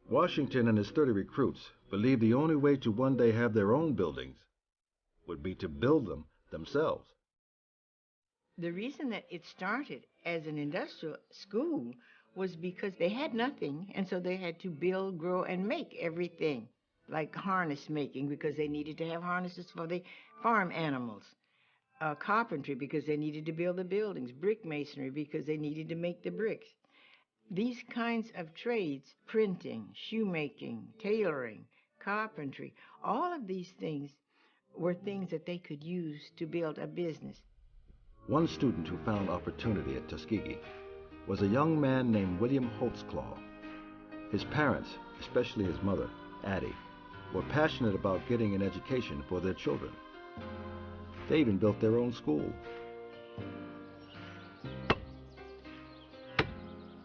Washington and his 30 recruits believed the only way to one day have their own buildings would be to build them themselves. The reason that it started as an industrial school was because they had nothing, and so they had to build, grow, and make everything, like harness making because they needed to have harnesses for the farm animals, carpentry because they needed to build the buildings, brick masonry because they needed to make the bricks. These kinds of trades, printing, shoemaking, tailoring, carpentry, all of these things were things that they could use to build a business. One student who found opportunity at Tuskegee was a young man named William Holtzclaw. His parents, especially his mother, Addie, were passionate about getting an education for their children. They even built their own school.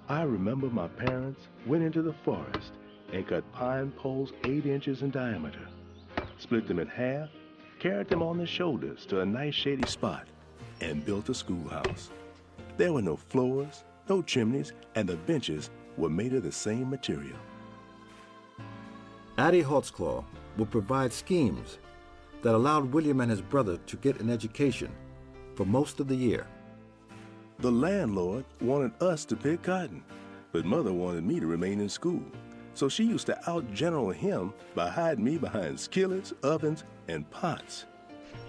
I remember my parents went into the forest and cut pine poles 8 inches in diameter, split them in half, carried them on their shoulders to a nice shady spot, and built a schoolhouse. There were no floors, no chimneys, and the benches were made of the same material. Addie Holtzclaw would provide schemes that allowed William and his brother to get an education for most of the year. The landlord wanted us to pick cotton, but Mother wanted me to remain in school. So she used to out-general him by hiding me behind skillets, ovens, and pots.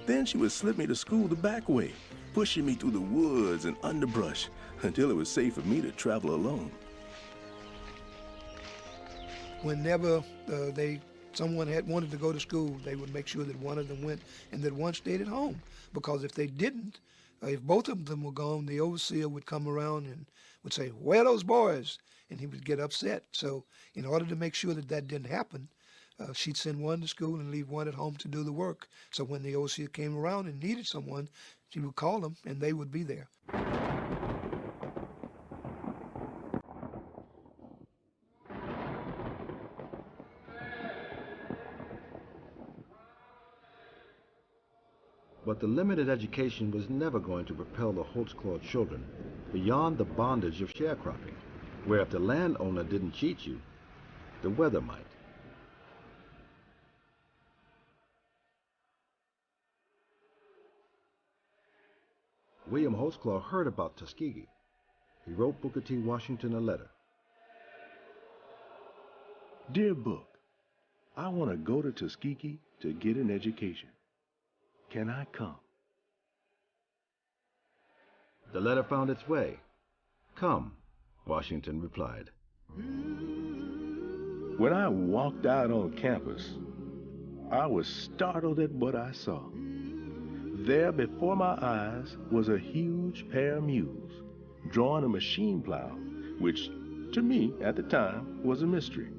Then she would slip me to school the back way, pushing me through the woods and underbrush until it was safe for me to travel alone. Whenever someone had wanted to go to school, they would make sure that one of them went and that one stayed at home. Because if they didn't, if both of them were gone, the overseer would come around and would say, "Where are those boys?" And he would get upset. So in order to make sure that that didn't happen, she'd send one to school and leave one at home to do the work. So when the overseer came around and needed someone, she would call them and they would be there. But the limited education was never going to propel the Holtzclaw children beyond the bondage of sharecropping, where if the landowner didn't cheat you, the weather might. William Holtzclaw heard about Tuskegee. He wrote Booker T. Washington a letter. Dear Book, I want to go to Tuskegee to get an education. Can I come? The letter found its way. "Come," Washington replied. When I walked out on campus, I was startled at what I saw. There before my eyes was a huge pair of mules drawing a machine plow, which to me at the time was a mystery.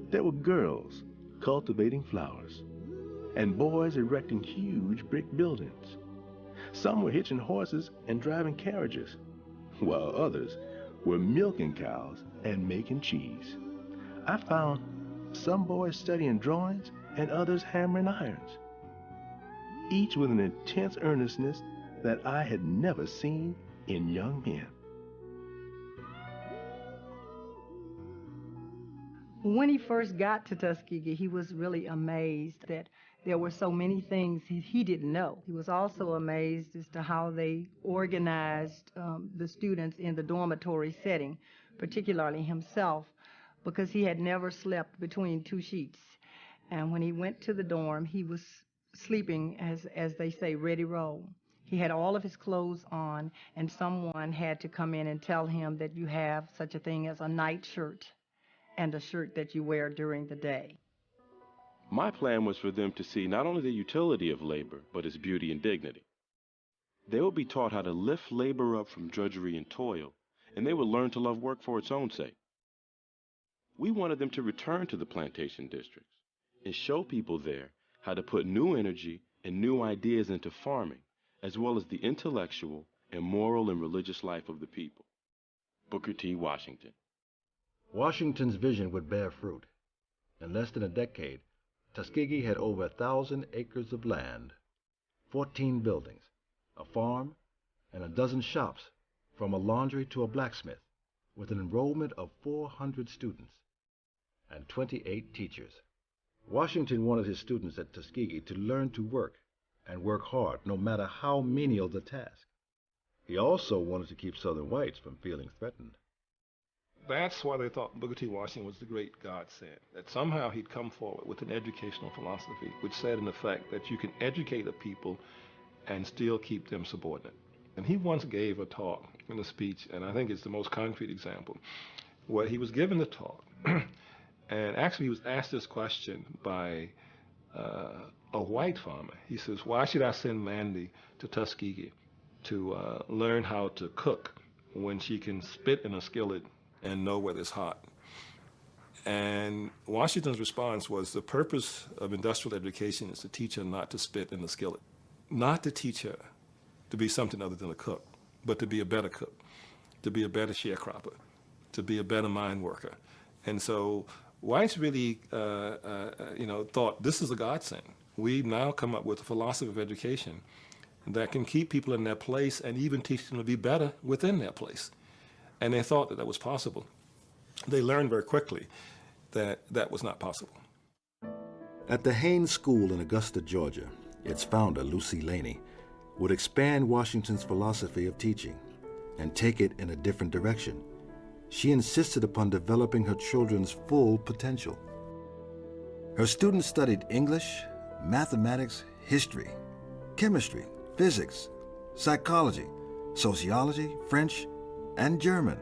There were girls cultivating flowers and boys erecting huge brick buildings. Some were hitching horses and driving carriages, while others were milking cows and making cheese. I found some boys studying drawings and others hammering irons, each with an intense earnestness that I had never seen in young men. When he first got to Tuskegee, he was really amazed that there were so many things he didn't know. He was also amazed as to how they organized the students in the dormitory setting, particularly himself, because he had never slept between 2 sheets. And when he went to the dorm, he was sleeping, as they say, ready roll. He had all of his clothes on, and someone had to come in and tell him that you have such a thing as a night shirt and a shirt that you wear during the day. My plan was for them to see not only the utility of labor, but its beauty and dignity. They would be taught how to lift labor up from drudgery and toil, and they would learn to love work for its own sake. We wanted them to return to the plantation districts and show people there how to put new energy and new ideas into farming, as well as the intellectual and moral and religious life of the people. Booker T. Washington. Washington's vision would bear fruit. In less than a decade, Tuskegee had over 1,000 acres of land, 14 buildings, a farm, and a dozen shops, from a laundry to a blacksmith, with an enrollment of 400 students. and 28 teachers. Washington wanted his students at Tuskegee to learn to work and work hard, no matter how menial the task. He also wanted to keep Southern whites from feeling threatened. That's why they thought Booker T. Washington was the great godsend, that somehow he'd come forward with an educational philosophy which said in effect that you can educate a people and still keep them subordinate. And he once gave a talk in a speech, and I think it's the most concrete example, where he was given the talk, and actually he was asked this question by a white farmer. He says, why should I send Mandy to Tuskegee to learn how to cook when she can spit in a skillet and know whether it's hot? And Washington's response was, the purpose of industrial education is to teach her not to spit in the skillet, not to teach her to be something other than a cook, but to be a better cook, to be a better sharecropper, to be a better mine worker. And so whites really, thought this is a godsend. We've now come up with a philosophy of education that can keep people in their place and even teach them to be better within their place. And they thought that that was possible. They learned very quickly that that was not possible. At the Haynes School in Augusta, Georgia, its founder, Lucy Laney, would expand Washington's philosophy of teaching and take it in a different direction. She insisted upon developing her children's full potential. Her students studied English, mathematics, history, chemistry, physics, psychology, sociology, French, and German.